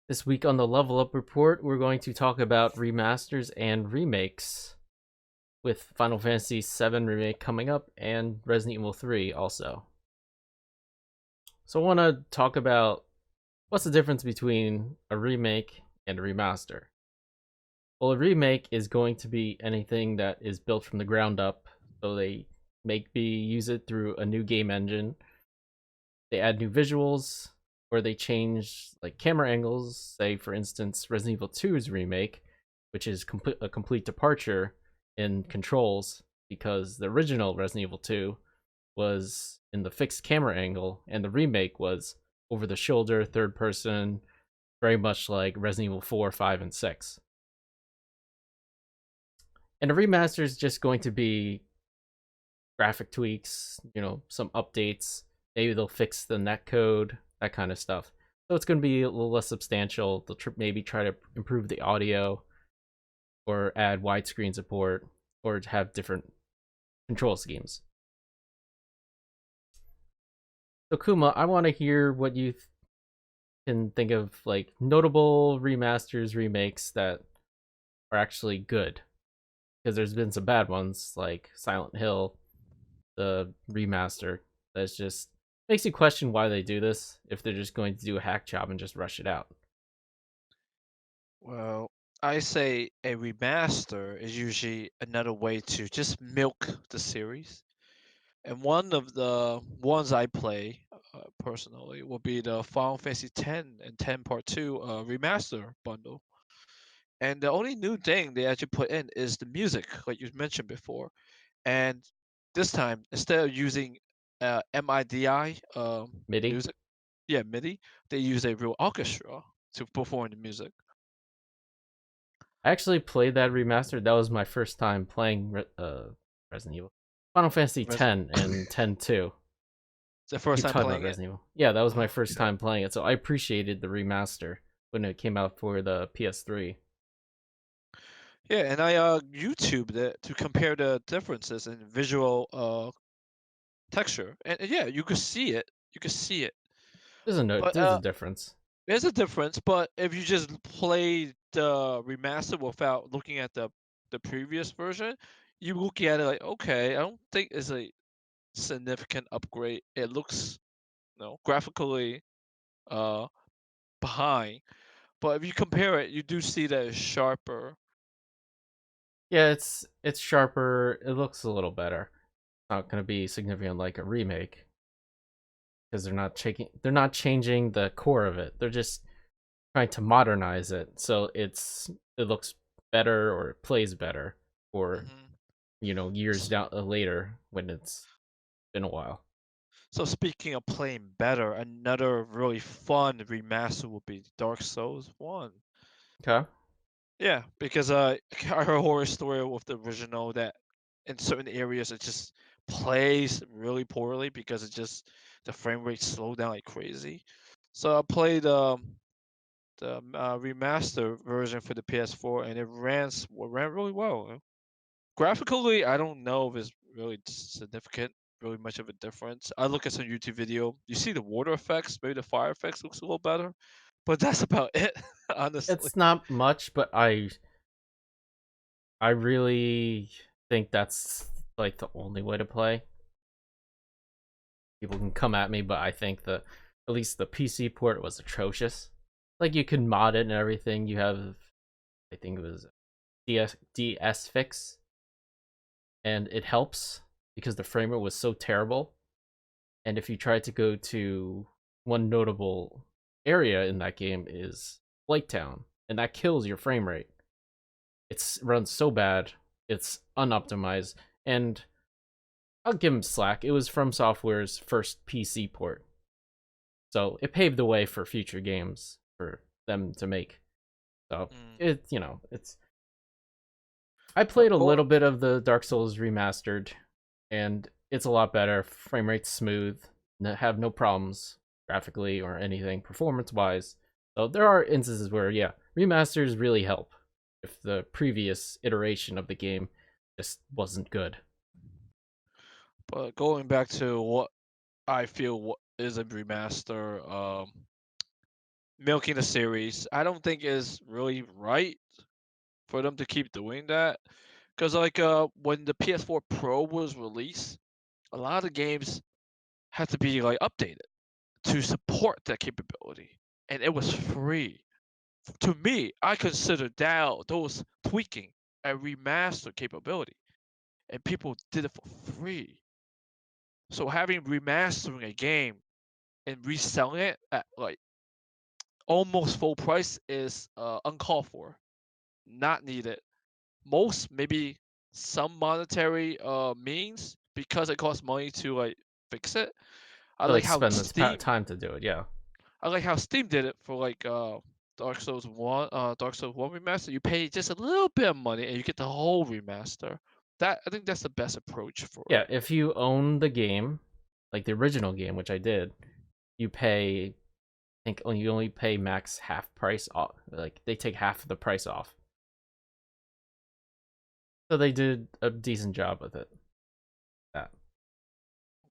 This week on the Level Up Report, we're going to talk about remasters and remakes, with Final Fantasy VII Remake coming up and Resident Evil 3 also. So I want to talk about what's the difference between a remake and a remaster. Well, a remake is going to be anything that is built from the ground up, so they use it through a new game engine. They add new visuals, or they change like camera angles. Say, for instance, Resident Evil 2's remake, which is a complete departure in controls because the original Resident Evil 2 was in the fixed camera angle, and the remake was over the shoulder, third person, very much like Resident Evil 4, 5, and 6. And a remaster is just going to be graphic tweaks, some updates. Maybe they'll fix the netcode, that kind of stuff. So it's going to be a little less substantial. They'll maybe try to improve the audio or add widescreen support or have different control schemes. So Kuma, I want to hear what you can think of, like notable remasters, remakes that are actually good. Because there's been some bad ones like Silent Hill, the remaster, that's just makes you question why they do this if they're just going to do a hack job and just rush it out. Well, I say a remaster is usually another way to just milk the series. And one of the ones I play personally will be the Final Fantasy X and 10 Part 2 remaster bundle. And the only new thing they actually put in is the music, like you mentioned before. And this time, instead of using MIDI MIDI. music, yeah, MIDI, they use a real orchestra to perform the music. I actually played that remaster. That was my first time playing Resident Evil, Final Fantasy Res- 10 and 10 2. It's the first Keep time talking about playing it. Resident Evil. Yeah, that was my first Okay. time playing it, so I appreciated the remaster when it came out for the PS3. Yeah, and I YouTubed it to compare the differences in visual texture, and yeah, you could see it. You could see it, but There's a difference. there's a difference. But if you just play the remaster without looking at the previous version, you look at it like, okay, I don't think it's a significant upgrade. It looks, graphically uh behind, but if you compare it, you do see that it's sharper. Yeah, it's sharper. It looks a little better. Not going to be significant like a remake because they're not changing the core of it. They're just trying to modernize it so it looks better or it plays better for hmm years down later when it's been a while. So speaking of playing better, another really fun remaster would be Dark Souls 1. Okay. Yeah, because I heard a horror story with the original that in certain areas it just plays really poorly because the frame rate slowed down like crazy. So I played the remaster version for the PS4 and it ran really well. Graphically, I don't know if it's really significant, really much of a difference. I look at some YouTube video. You see the water effects, maybe the fire effects looks a little better, but that's about it, honestly. It's not much, but I really think that's like the only way to play. People can come at me, but I think at least the PC port was atrocious. Like you can mod it and everything. You have, I think it was DS fix, and it helps because the frame rate was so terrible. And if you try to go to one notable area in that game is Lake Town, and that kills your frame rate. It runs so bad, it's unoptimized, and I'll give them slack. It was From Software's first PC port, so it paved the way for future games for them to make. So Mm. it's. I played But a go little bit of the Dark Souls remastered, and it's a lot better. Frame rate's smooth, have no problems graphically or anything performance wise. So there are instances where yeah, remasters really help if the previous iteration of the game just wasn't good. but going back to what I feel what is a remaster, milking the series. I don't think is really right for them to keep doing that. Because like when the PS4 Pro was released, a lot of the games had to be like updated to support that capability, and it was free. To me, I consider that those tweaking a remaster capability, and people did it for free. So having remastering a game and reselling it at like almost full price is uncalled for, not needed. Most maybe some monetary means because it costs money to like fix it. I To like like how spend the Steam time to do it. Yeah. I like how Steam did it for like Dark Souls 1 remaster. You pay just a little bit of money and you get the whole remaster. That I think that's the best approach for Yeah, it. if you own the game, like the original game, which I did, you pay. I think you only pay max half price off. Like they take half of the price off. So they did a decent job with it. That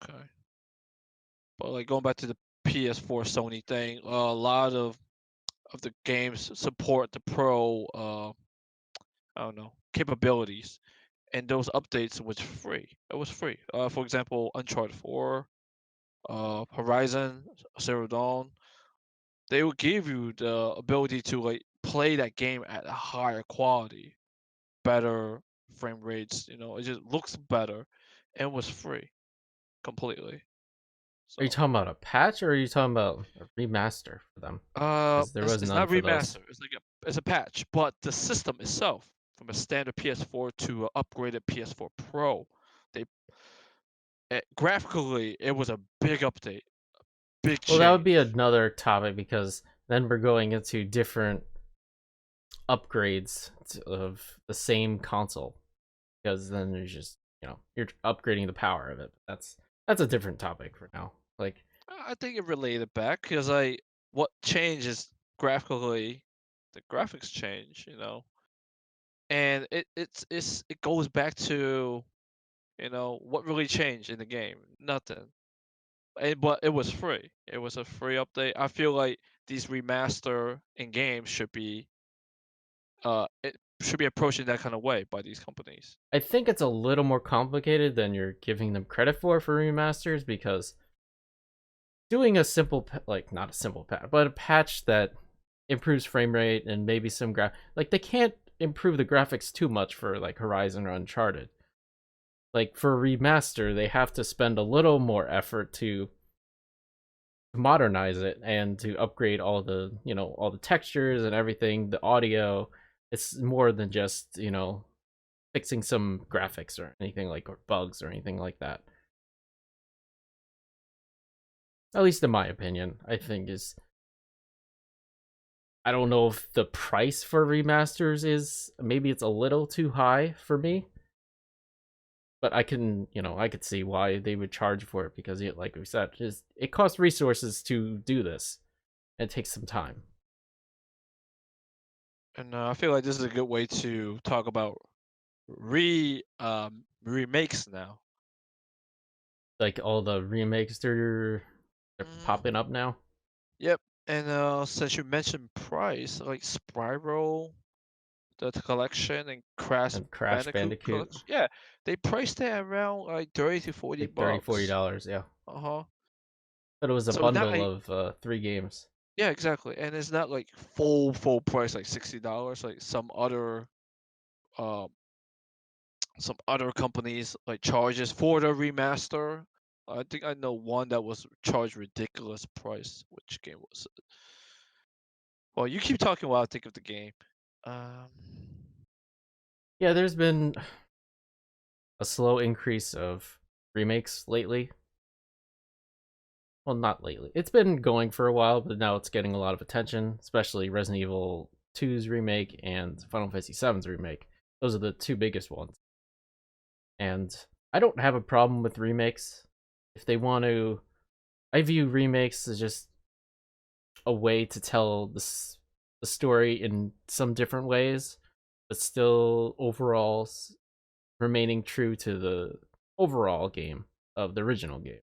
Okay. But like going back to the PS4 Sony thing, a lot of the games support the pro I don't know capabilities, and those updates was free. It was free. For example, Uncharted 4, Horizon Zero Dawn, they will give you the ability to like play that game at a higher quality, better frame rates. You know, it just looks better, and it was free completely. are you So, talking about a patch or are you talking about a remaster for them? Because there was it's none not for those. remaster. It's like it's a patch, but the system itself, from a standard PS4 to an upgraded PS4 Pro, they graphically it was a big update, big Well, that would be change. another topic because then we're going into different upgrades of the same console. Because then there's just you're upgrading the power of it. That's a different topic for now. Like I think it related back because I what changes graphically, the graphics change, you know, and it goes back to what really changed in the game, nothing. But it was free. It was a free update. I feel like these remaster in games it should be approaching that kind of way by these companies. I think it's a little more complicated than you're giving them credit for remasters because doing a simple like not a simple patch, but a patch that improves frame rate and maybe some like they can't improve the graphics too much for like Horizon or Uncharted. Like for a remaster, they have to spend a little more effort to modernize it and to upgrade all the all the textures and everything, the audio. It's more than just fixing some graphics or anything like or bugs or anything like that. At least in my opinion, I think is I don't know if the price for remasters is maybe it's a little too high for me, but I can I could see why they would charge for it because like we said, it costs resources to do this. And it takes some time. And I feel like this is a good way to talk about remakes now. Like all the remakes they're Mm, popping up now yep. And since you mentioned price, like Spiral, the collection, and Crash and Crash Bandicoot Bandicoot collection, yeah, they priced it around like 30 to 40 like 30 40 bucks. dollars, yeah. Uh-huh. But it was a So not bundle like of 3 games. yeah, exactly. And it's not like full price like $60 like um some other companies like charges for the remaster. I think I know one that was charged ridiculous price. Which game was it? Well, you keep talking while I think of the game. Um, Yeah, there's been a slow increase of remakes lately. Well, not lately. It's been going for a while, but now it's getting a lot of attention, especially Resident Evil 2's remake and Final Fantasy 7's remake. Those are the two biggest ones. And I don't have a problem with remakes. If they want to, I view remakes as just a way to tell the story in some different ways, but still overall remaining true to the overall game of the original game.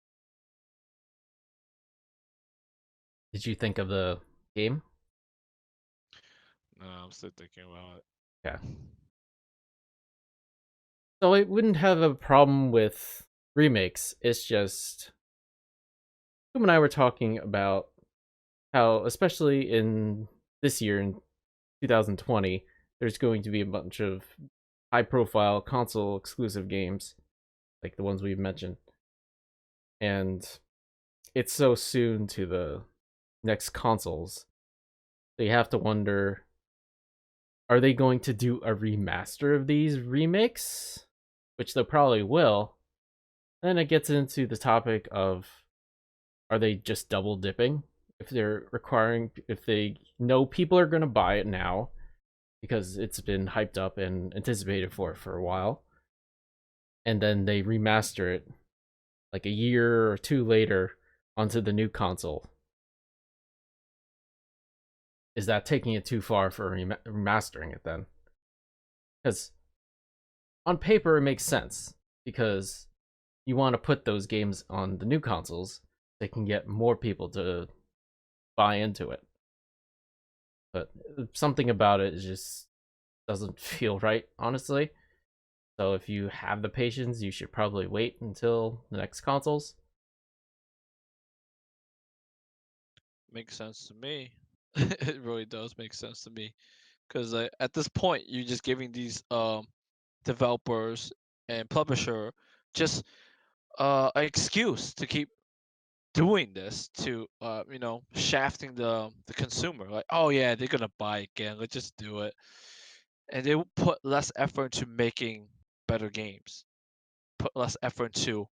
Did you think of the game? No, I'm still thinking about Okay. it. So I wouldn't have a problem with remakes. It's just Boom and I were talking about how, especially in this year in 2020, there's going to be a bunch of high-profile console exclusive games like the ones we've mentioned, and it's so soon to the next consoles. So you have to wonder, are they going to do a remaster of these remakes? Which they probably will. Then it gets into the topic of, are they just double dipping? If they're requiring, if they know people are going to buy it now because it's been hyped up and anticipated for a while, and then they remaster it like a year or two later onto the new console, is that taking it too far for remastering it then? Because on paper it makes sense because you want to put those games on the new consoles, they can get more people to buy into it. But something about it just doesn't feel right, honestly. So if you have the patience, you should probably wait until the next consoles. Makes sense to me. It really does make sense to me because at this point you're just giving these developers and publisher just an excuse to keep doing this to shafting the consumer, like, oh yeah, they're gonna buy again, let's just do it. And they will put less effort into making better games, put less effort into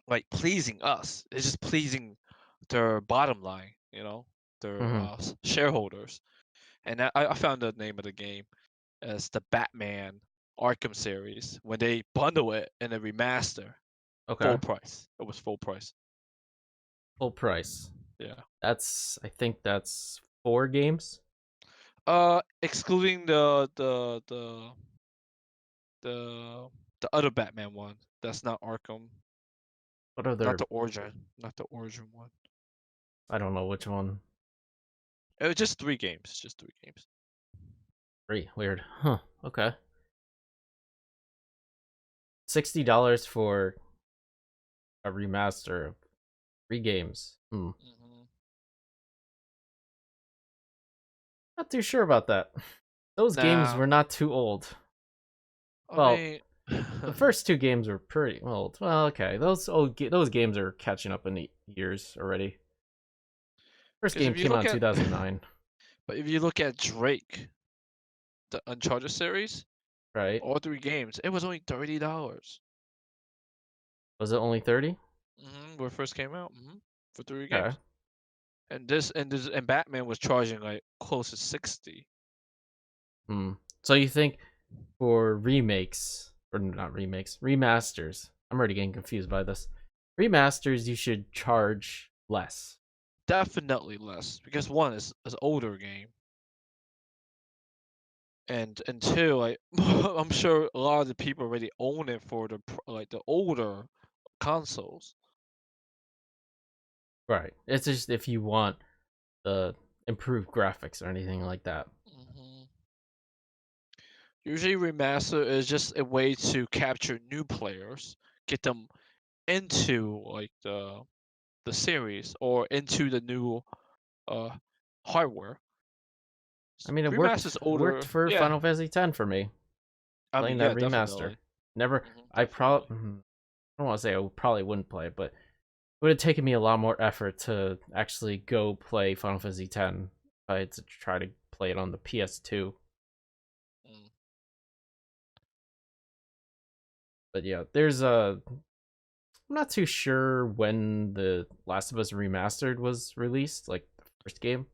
like pleasing us. It's just pleasing their bottom line, their Mm-hmm. shareholders. And I found the name of the game as the Batman Arkham series. When they bundle it in a remaster, full Okay. price. It was full price. Full price. Yeah. I think that's 4 games. Excluding the the other Batman one. That's not Arkham. What Not other? not the origin one. I don't know which one. It was just 3 games. Just 3 games. Three. Weird. Huh. Okay. $60 for a remaster of 3 games. Hmm. Not too sure about that. Those games Nah, were not too old. I Well, mean, the first 2 games were pretty old. Well, okay, those games are catching up in years already. First because game if you came out look in at, 2009, but if you look at Drake, the Uncharted series, right? all 3 games, it was only $30. Was it only 30? When it first came out, for three Okay. games. And Batman was charging like close to 60. Hmm. So you think for remakes, or not remakes, remasters? I'm already getting confused by this. Remasters, you should charge less. Definitely less because one is older game, and two, like I'm sure a lot of the people already own it for like the older consoles. Right. It's just if you want the improved graphics or anything like that. Hmm. Usually, remaster is just a way to capture new players, get them into like the series or into the new uh hardware. I mean, Remaster's worked older, for yeah. Final Fantasy X for me. I mean, Playing that yeah, remaster. definitely. Never. Definitely. I don't want to say I probably wouldn't play it, but it would have taken me a lot more effort to actually go play Final Fantasy X if I had to try to play it on the PS2. Mm. But yeah, there's a. I'm not too sure when the Last of Us Remastered was released, like the first game,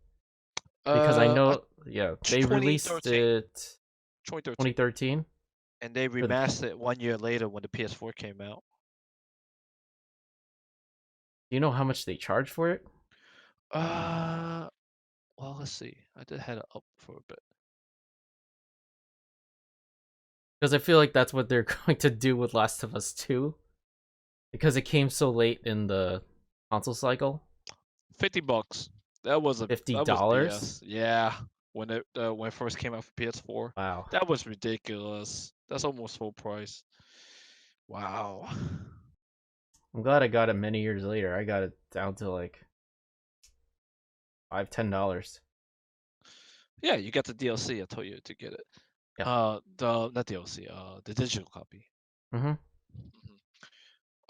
because I Uh, know, yeah, they released 2013. it 2013. 2013. And they Do remastered it 1 year later when the PS4 came out. you know how much they charge for it? Uh, well, let's see. I did had it up for a bit. Because I feel like that's what they're going to do with Last of Us 2, because it came so late in the console cycle. $50. That was $50. BS. Yeah. when it first came out for PS4. Wow. That was ridiculous. That's almost full price. Wow. I'm glad I got it many years later. I got it down to like $5, $10. Yeah, you got the DLC. I told you to get it. Yeah. The not DLC. The digital copy. Mm-hmm.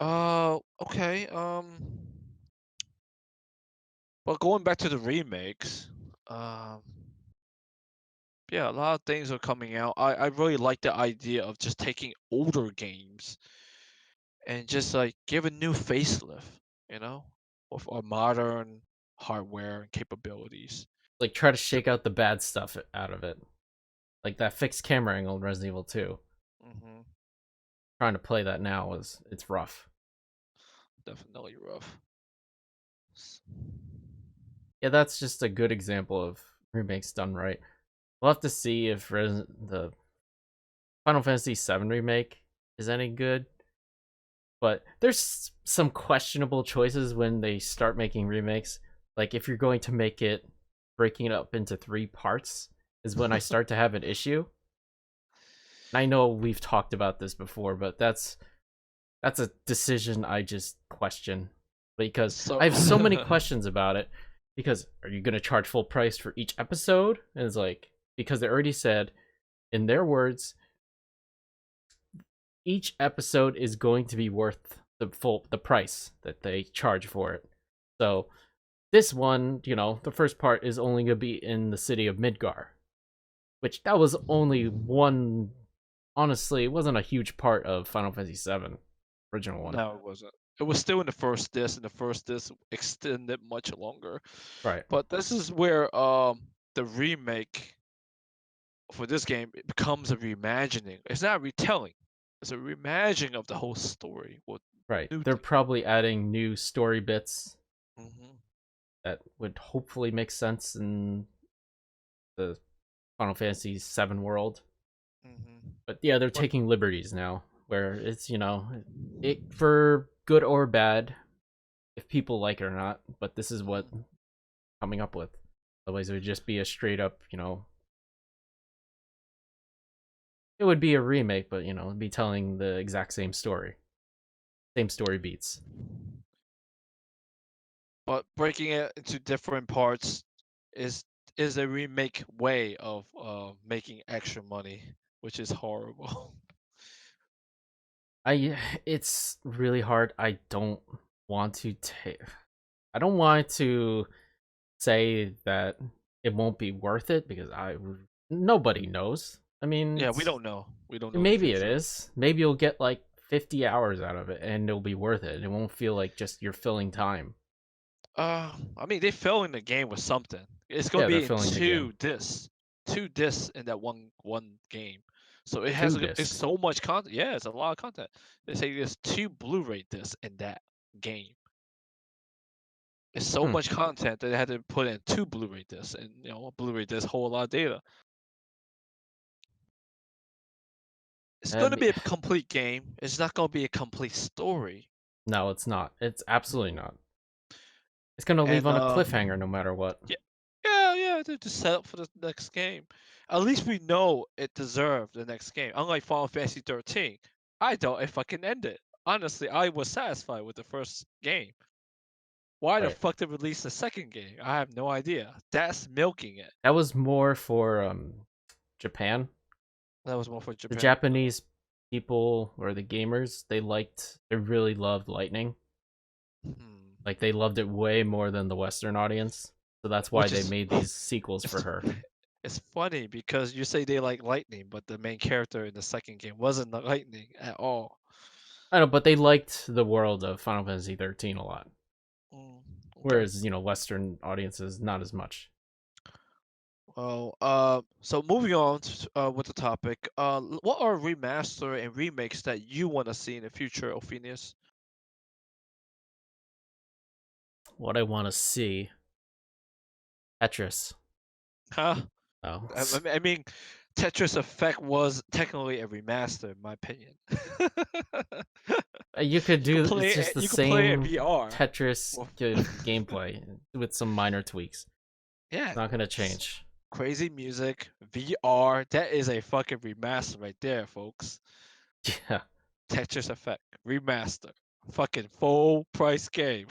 Mhm. Okay. But going back to the remakes, um, yeah, a lot of things are coming out. I really like the idea of just taking older games and just like give a new facelift, you know, with our modern hardware and capabilities. Like try to To, shake out the bad stuff out of it. Like that fixed camera angle in Resident Evil 2. hmm Trying to play that now is it's rough. Definitely rough. S- Yeah, that's just a good example of remakes done right. We'll have to see if the Final Fantasy VII remake is any good. But there's some questionable choices when they start making remakes. Like if you're going to make it breaking it up into 3 parts is when I start to have an issue. And I know we've talked about this before, but that's a decision I just question because So I have so many questions about it. Because are you going to charge full price for each episode? And it's like because they already said in their words each episode is going to be worth the price that they charge for it. So this one, the first part is only going to be in the city of Midgar, which that was only one. Honestly, it wasn't a huge part of Final Fantasy VII original one. no, it wasn't. It was still in the first disc, and the first disc extended much longer. Right, But this is where the remake for this game it becomes a reimagining. It's not a retelling. It's a reimagining of the whole story with right. new They're things. probably adding new story bits hmm that would hopefully make sense in the Final Fantasy VII world. hmm But yeah, they're But taking liberties now, where it's it for good or bad, if people like it or not. But this is what mhm. coming up with. Otherwise, it would just be a straight up, it would be a remake, but it'd be telling the exact same story beats. But breaking it into different parts is is a remake way of making extra money, which is horrible. I it's really hard. Want to take. I don't want to say that it won't be worth it because I nobody knows. I mean, Yeah, we don't know. We don't know the maybe it future. is. Maybe you'll get like 50 hours out of it and it'll be worth it. It won't feel like just you're filling time. I mean, they fill in the game with something. It's gonna Yeah, they're be in filling the game. two discs in that one game. So it has Two it's discs. so much content. Yeah, it's a lot of content. They say there's two Blu-ray discs in that game. It's so Hmm. much content that they had to put in two Blu-ray discs, and a Blu-ray disc hold a lot of data. It's I gonna mean, be a complete game. It's not gonna be a complete story. no, it's not. It's absolutely Mhm. not. It's gonna leave And on a cliffhanger no matter what. yeah, yeah, to set up for the next game. At least we know it deserved the next game. Unlike Final Fantasy 13, I don't if I can end it. Honestly, I was satisfied with the first game. Why the Right. fuck they release the second game? I have no idea. That's milking it. That was more for Japan. That was more for The Japan. Japanese people or the gamers, they really loved Lightning. Hmm. Like they loved it way more than the Western audience. So that's why Which they is made these sequels for it's her. it's funny because you say they like Lightning, but the main character in the second game wasn't the Lightning at all. I know, but they liked the world of Final Fantasy 13 a lot. Mm, okay. Whereas, Western audiences not as much. Well, so moving on with the topic, what are remaster and remakes that you want to see in the future, Ophidius? What I want to see, Tetris. Huh? Oh, I mean, Tetris Effect was technically a remaster, in my opinion. you could do. It's just the You could play it same VR. Tetris Well, good gameplay with some minor tweaks. yeah, It's not gonna change. Crazy music, VR. That is a fucking remaster right there, folks. Yeah. Tetris Effect remaster. Fucking full price game.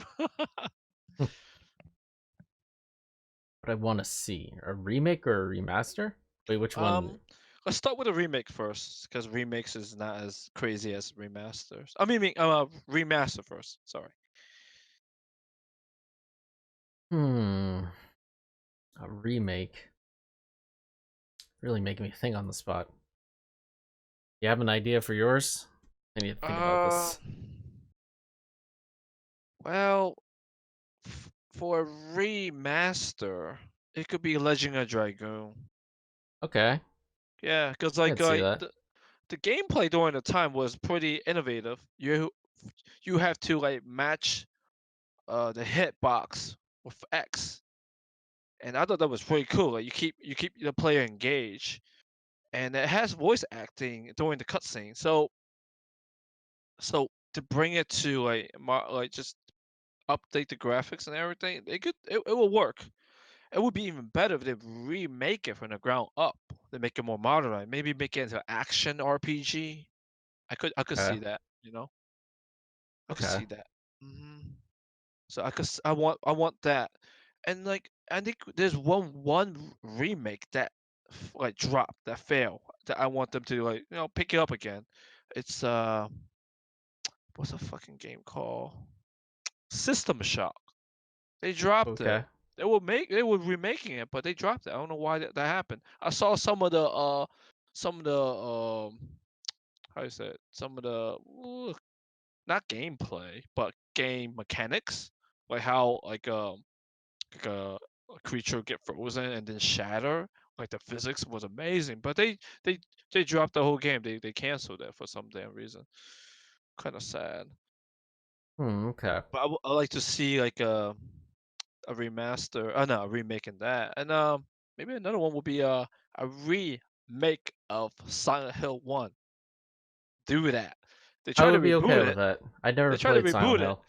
What I want to see, a remake or a remaster? Wait, which one? um, let's start with a remake first, because remakes is not as crazy as remasters. I mean, remaster first. Sorry. Hmm, a remake. Really making me think on the spot. You have an idea for yours? I need to think about Uh, this. well, for a remaster, it could be Legend of Dragoon. Okay, Yeah, because I like can see that. the gameplay during the time was pretty innovative. You have to like match the hitbox with X, and I thought that was pretty cool. Like you keep the player engaged, and it has voice acting during the cutscene. So to bring it to like just update the graphics and everything, it will work. It would be even better if they remake it from the ground up. They make it more modern. Maybe make it into action RPG. I could Okay, see that. I could okay. see that. So I want that, and like I think there's one remake that like dropped that failed that I want them to like pick it up again. It's what's a fucking game called? System Shock. They dropped it. Okay. They were remaking it, but they dropped it. I don't know why that happened. I saw some of the how you say it? Some of the not gameplay, but game mechanics, like how like a creature get frozen and then shatter. Like the physics was amazing, but they dropped the whole game. They canceled it for some damn reason. Kind of sad. Okay. But I like to see like a remaster. No, a remake in that, and maybe another one will be a remake of Silent Hill One. Do that. They I try to would be okay reboot with it. that. I never They try to played Silent reboot it, Hill.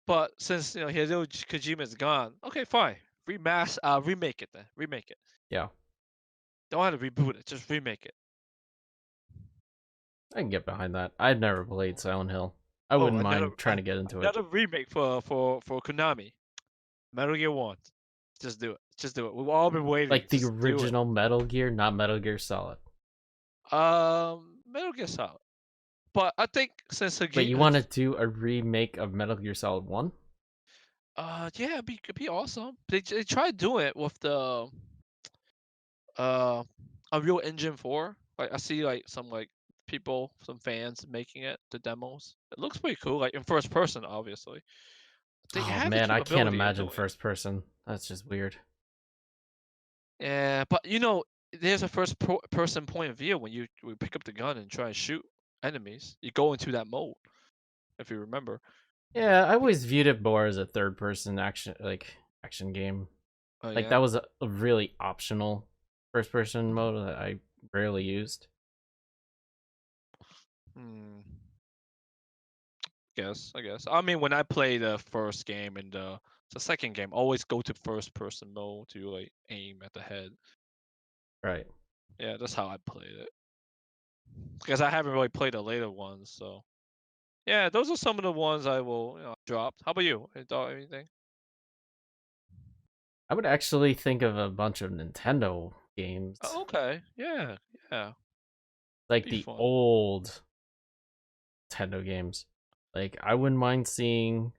but since Hideo Kojima's gone, okay, fine. Remake it then. Remake it. Yeah, Don't have to reboot it. Just remake it. I can get behind that. I'd never played Silent Hill. I Oh, wouldn't mind trying to get into it. another remake for Konami. Metal Gear One. Just do it. Just do it. We've all been waiting. Like the Just do it. original Metal Gear, not Metal Gear Solid. Metal Gear Solid. But I think since Wait, you want to do a remake of Metal Gear Solid 1? yeah, it'd be awesome. They tried doing it with the uh Unreal Engine 4. Like I see like some like people, some fans making it, the demos. It looks pretty cool, like in first person, obviously. They Oh have the man, I can't capability of imagine doing it. first person. That's just weird. Yeah, but there's a person point of view when you pick up the gun and try and shoot enemies. You go into that mode, if you remember. Yeah, I always viewed it more as a third person action game. Oh Like yeah. that was a really optional first person mode that I rarely used. Hmm. I guess. I mean, when I play the first game and the second game, always go to first person mode to like aim at the head. Right. Yeah, that's how I played it. Because I haven't really played the later ones, so yeah, those are some of the ones I will drop. How about you? Any thought anything? I would actually think of a bunch of Nintendo Oh, games. okay. Yeah, yeah. Like Be the fun. old Nintendo games. Like I wouldn't mind seeing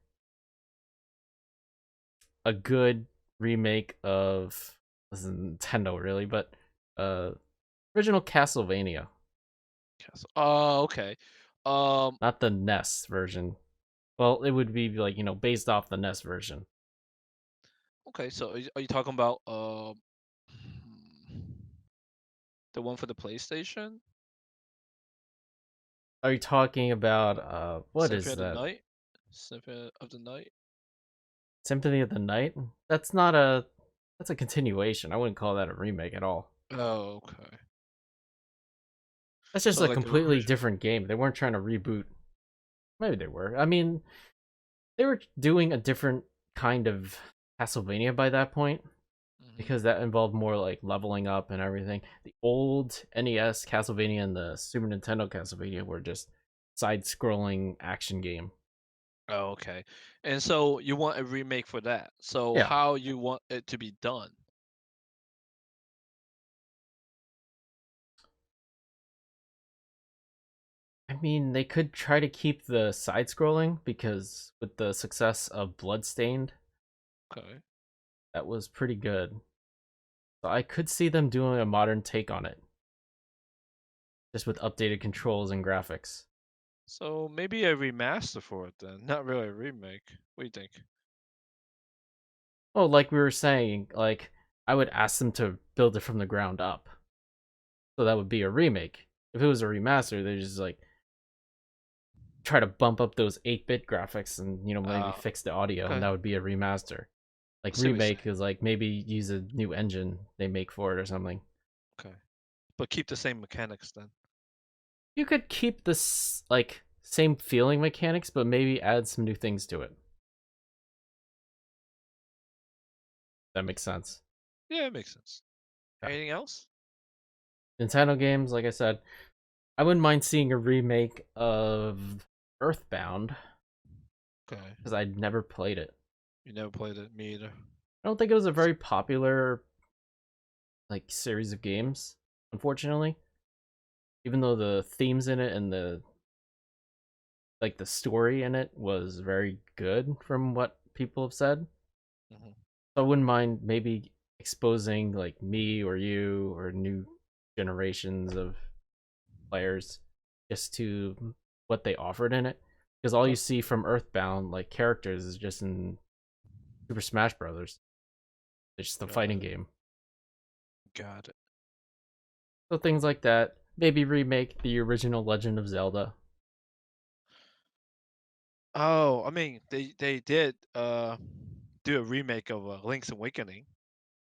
a good remake of this is Nintendo really, but uh original Castlevania, Castle. Oh, okay. Um, not the NES version. Well, it would be like, based off the NES version. okay. So are you talking about the one for the PlayStation? Are you talking about what Symphony is of the that? Night? Symphony of the Night? Symphony of the Night? That's a continuation. I wouldn't call that a remake at all. Oh, okay. That's just So a like the completely original. different game. They weren't trying to reboot. Maybe they were. I mean, they were doing a different kind of Castlevania by that point. because that involved more like leveling up and everything. The old NES Castlevania and the Super Nintendo Castlevania were just side-scrolling action game. Oh, okay. And so you want a remake for that. So Yeah, how you want it to be done? I mean they could try to keep the side-scrolling because with the success of Bloodstained, Okay. that was pretty good. So I could see them doing a modern take on it, just with updated controls and graphics. So maybe a remaster for it then, not really a remake. What do you think? Oh, like we were saying, like I would ask them to build it from the ground up. So that would be a remake. If it was a remaster, they just like try to bump up those 8-bit graphics and maybe Uh, fix the audio, and okay. that would be a remaster. I Like see what you're remake saying. is like maybe use a new engine they make for it or something. Okay. But keep the same mechanics then. You could keep this like same feeling mechanics, but maybe add some new things to it. That makes sense. Yeah, it makes sense. Yeah. Anything else? Nintendo games, like I said, I wouldn't mind seeing a remake of Earthbound Okay. because I'd never played it. You never played it, me either. I don't think it was a very popular like series of games, unfortunately. Even though the themes in it and the story in it was very good from what people have said. Hmm. So I wouldn't mind maybe exposing like me or you or new generations of players just to what they offered in it. Because all you Okay. see from Earthbound like characters is just in Super Smash Brothers. It's just a Got fighting it. game. Got it. So things like that. Maybe remake the original Legend of Zelda. Oh, I mean, they did do a remake of Link's Awakening.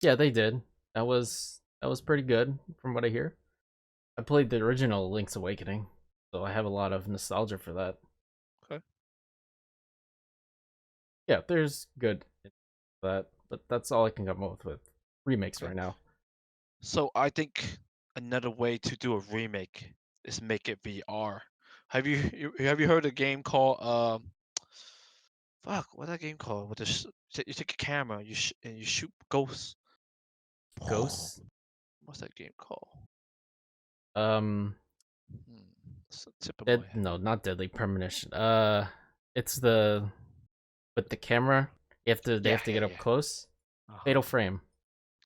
Yeah, they did. That was pretty good from what I hear. I played the original Link's Awakening, so I have a lot of nostalgia for that. Okay. Yeah, there's good in that, but that's all I can come up with remakes Okay. right now. So I think another way to do a remake is make it VR. Have you heard a game called fuck, what's that game called? With the you take a camera, and you shoot ghosts. Ghosts, What's that game called? um, Hmm, it's the tip of my dead head. no, not Deadly Premonition. It's the with the camera. They Yeah, have to yeah, get up yeah. close. Uh-huh. Fatal Frame.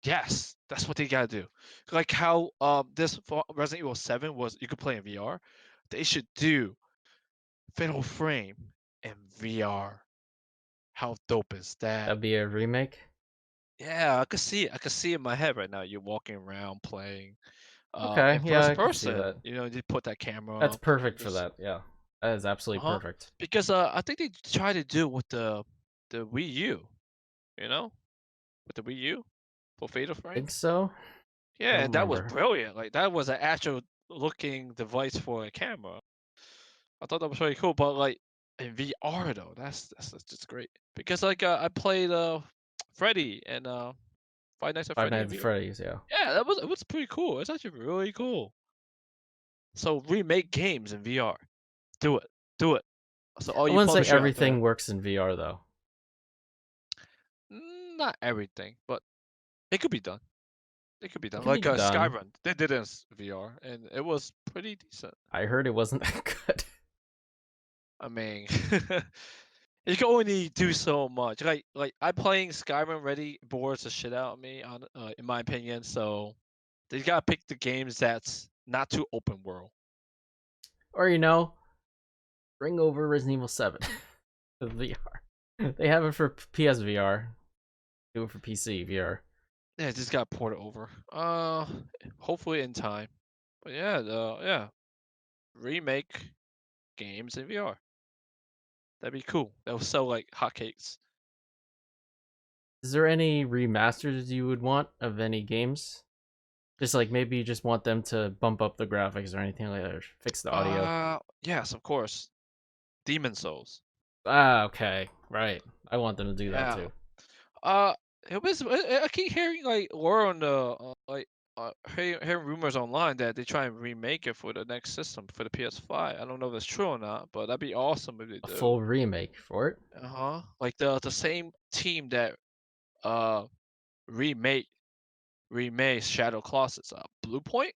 Yes, that's what they gotta do. Like how Resident Evil 7 was you could play in VR. They should do Fatal Frame in VR. How dope is that? That'd be a remake. Yeah, I could see it. I could see it in my head right now. You're walking around playing Okay, in yeah, first I could see person. that. You put that camera That's up and perfect for just that. Yeah, that is absolutely uh-huh. perfect. Because I think they tried to do it with the Wii U, you know? With the Wii U for Fatal Frame. Think so? I Yeah, don't and that was remember. brilliant. Like that was an actual looking device for a camera. I thought that was really cool, but like in VR though, that's just great. Because like I played Freddy and Five Nights at Five Freddy in Nights at VR. Freddy's. Yeah. Yeah, it was pretty cool. It's actually really cool. So remake games in VR. Do it. Do it. So all I you wouldn't say publisher out everything there, works in VR though. not everything, but it could be done. It could be It done. can be Like done. Skyrim, they did it in VR, and it was pretty decent. I heard it wasn't that good. I mean, you can only do so much. Like I'm playing Skyrim already bores the shit out of me on in my opinion. So they gotta pick the games that's not too open world. Or bring over Resident Evil 7 to VR. They have it for PSVR. Do it for PC VR. Yeah, just gotta port it over. Hopefully in time. But yeah, yeah, remake games in VR. That'd be cool. That would sell like hotcakes. Is there any remasters you would want of any games? Just like maybe you just want them to bump up the graphics or anything like that, or fix the audio. Yes, of course. Demon Souls. Ah, okay, right. I want them to do that Yeah. too. It was. I keep hearing like word on the hearing rumors online that they try and remake it for the next system for the PS5. I don't know if that's true or not, but that'd be awesome if they A do. full remake for it. Like the same team that uh remake remade Shadow Colossus, Blue Point.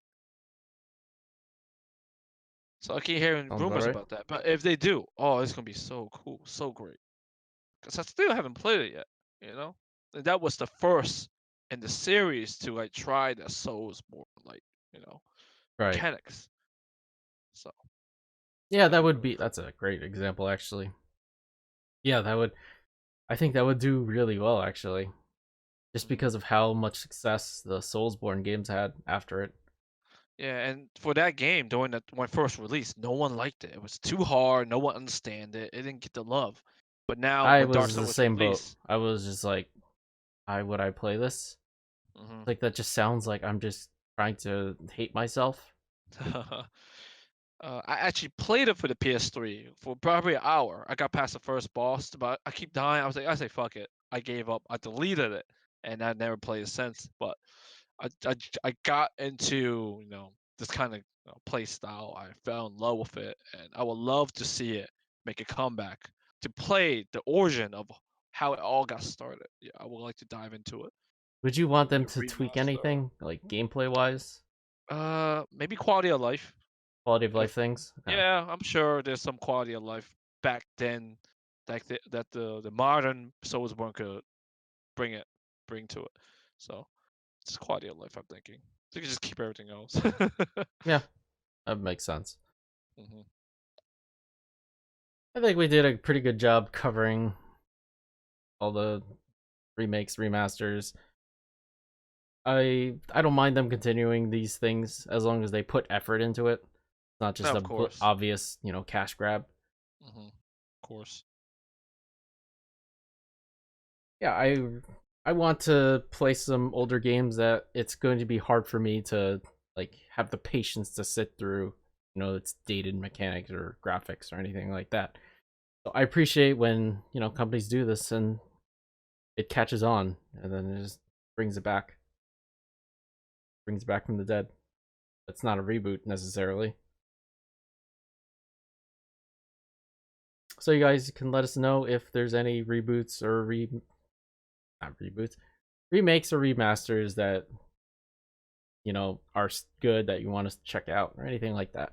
So I keep hearing Sounds about rumors right. about that. But if they do, oh, it's gonna be so cool, so great. Cause I still haven't played it yet. You know, and that was the first in the series to like try the Soulsborne like you know Right. mechanics. So Yeah, that'd that be would really be. cool. That's a great example, actually. Yeah, that would. I think that would do really well, actually, just Hmm. because of how much success the Soulsborne games had after it. Yeah, and for that game during the when it first released, no one liked it. It was too hard. No one understand it. It didn't get the love. But now I when Dark was Souls the was same boat. released, I was just like, I would I play this? hmm Like that just sounds like I'm just trying to hate myself. I actually played it for the PS3 for probably an hour. I got past the first boss, but I keep dying. I say fuck it. I gave up. I deleted it, and I never played it since. But I got into this kind of play style. I fell in love with it, and I would love to see it make a comeback to play the origin of how it all got started. Yeah, I would like to dive into it. Would you want Like them a to tweak remaster. anything, like gameplay wise, Maybe quality of life. quality of life If things? Okay. Yeah, I'm sure there's some quality of life back then that the modern Soulsborne could bring it bring to it. So it's quality of life. I'm thinking they could just keep everything else. Yeah, that makes sense. Hmm. I think we did a pretty good job covering all the remakes, remasters. I don't mind them continuing these things as long as they put effort into it. It's not No, just of a course. obvious, cash grab. Hmm. Of course. Yeah, I want to play some older games that it's going to be hard for me to like have the patience to sit through, it's dated mechanics or graphics or anything like that. So I appreciate when, companies do this and it catches on and then it just brings it back, brings it back from the dead. It's not a reboot necessarily. So you guys can let us know if there's any reboots or not reboots, remakes or remasters that are good that you want us to check out or anything like that.